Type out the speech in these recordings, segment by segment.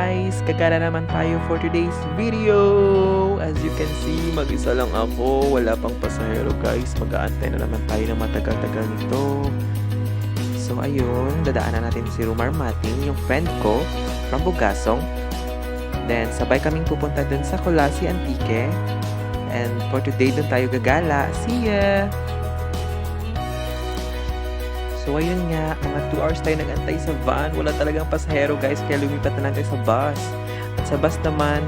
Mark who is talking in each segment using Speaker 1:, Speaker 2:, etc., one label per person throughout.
Speaker 1: guys! Gagala naman tayo for today's video! As you can see, mag-isa lang ako. Wala pang pasahero guys. Mag-aantay na naman tayo ng matagal-tagal nito. So ayun, dadaanan natin si Rumar Mating, yung friend ko, from Bugasong. Then sabay kaming pupunta dun sa Colasi Antique. And for today, dun tayo gagala. See ya! So ayun nga, mga 2 hours tayo nag-antay sa van. Wala talagang pasahero guys, kaya lumipat na lang tayo sa bus. At sa bus naman,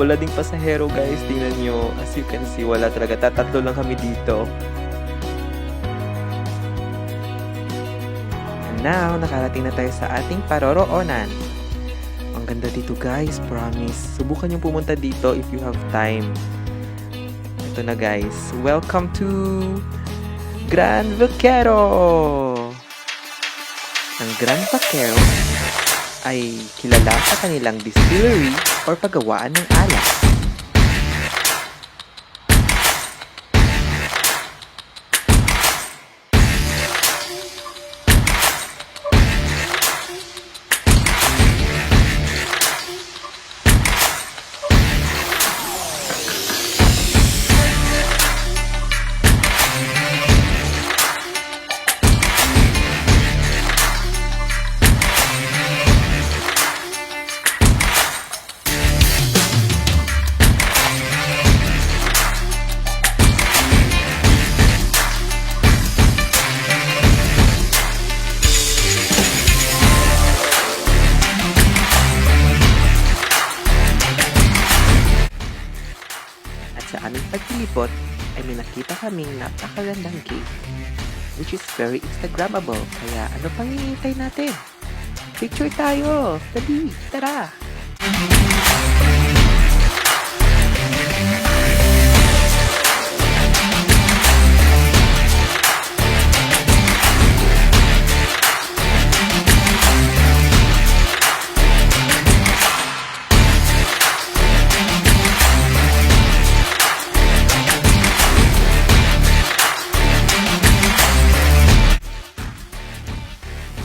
Speaker 1: wala ding pasahero guys. Tingnan nyo, as you can see, wala talaga. Tatatlo lang kami dito. And now, nakarating na tayo sa ating paroroonan. Ang ganda dito guys, promise. Subukan nyo pumunta dito if you have time. Ito na guys, welcome to Gran Vaquero! Ang Gran Vaquero ay kilala sa kanilang distillery or paggawaan ng alak. Sa aming pagkilipot ay may nakita kaming napakagandang cave which is very Instagrammable. Kaya ano pang hinihintay natin? Picture tayo! Dali! Tara!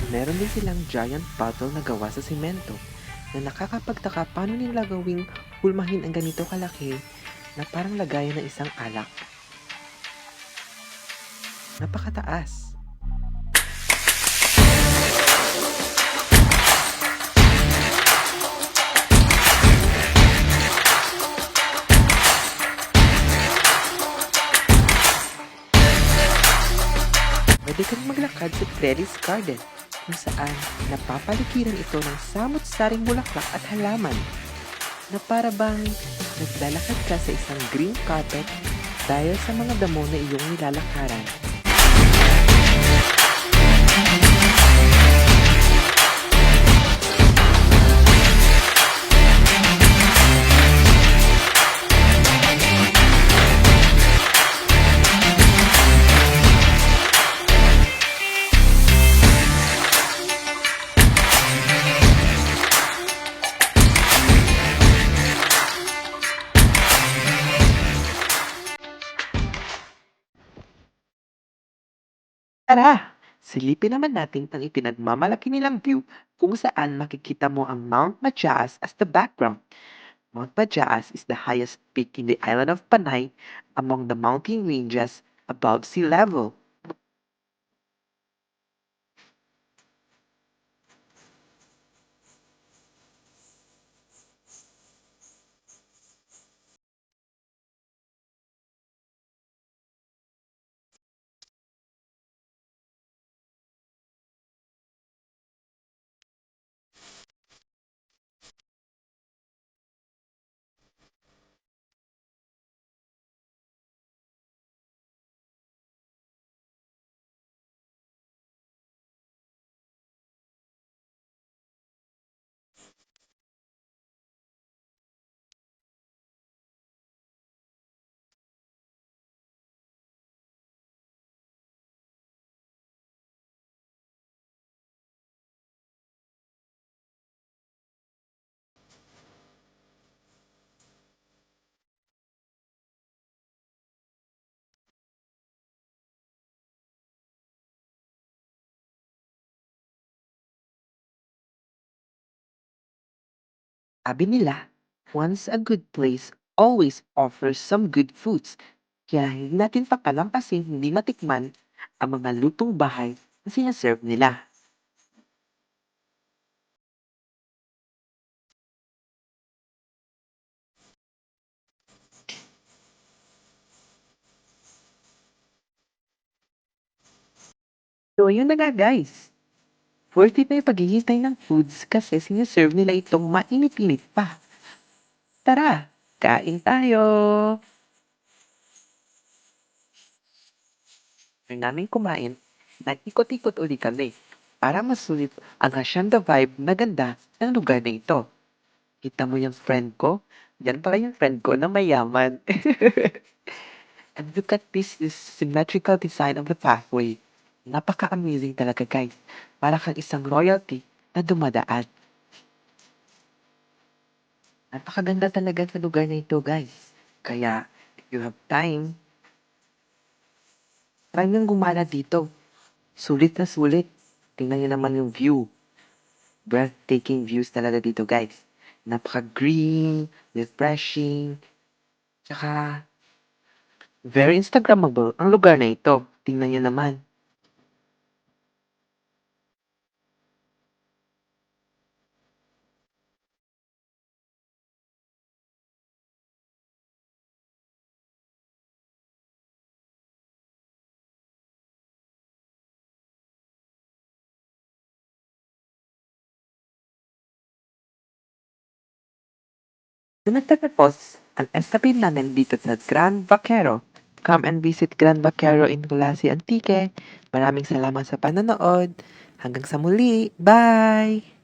Speaker 1: Meron din silang giant bottle na gawa sa semento na nakakapagtaka paano nila gawing hulmahin ang ganito kalaki na parang lagayan ng isang alak. Napakataas. Pwede kang maglakad sa Trellis Garden kung saan napapaligiran ito ng samot-saring bulaklak at halaman na para bang naglalakad ka sa isang green carpet dahil sa mga damo na iyong nilalakaran. Tara! Silipin naman natin ang ipinagmamalaki nilang view kung saan makikita mo ang Mount Majaas as the background. Mount Majaas is the highest peak in the island of Panay among the mountain ranges above sea level.
Speaker 2: Sabi nila, once a good place always offers some good foods. Kaya hindi natin papalampasin, hindi matikman ang mga lutong bahay na sinaserve nila. So, yun na nga guys. Worth it na yung paghihintay ng foods kasi sinaserve nila itong mainit-init pa. Tara, kain tayo! After namin kumain, nag-ikot-ikot uli kami para masulit ang Hacienda vibe na ganda ng lugar na ito. Kita mo yung friend ko? Yan pala yung friend ko na mayaman. And look at this symmetrical design of the pathway. Napaka-amazing talaga guys. Para kang isang royalty na dumadaan. Napakaganda talaga sa lugar na ito guys. Kaya, if you have time, try nang gumala dito. Sulit na sulit. Tingnan niyo naman yung view. Breathtaking views talaga dito guys. Napaka-green, refreshing, tsaka very Instagrammable ang lugar na ito. Tingnan niyo naman. Doon nagtatapos ang estapade namin dito sa Grand Vaquero. Come and visit Grand Vaquero in Colasi Antique. Maraming salamat sa panonood. Hanggang sa muli. Bye!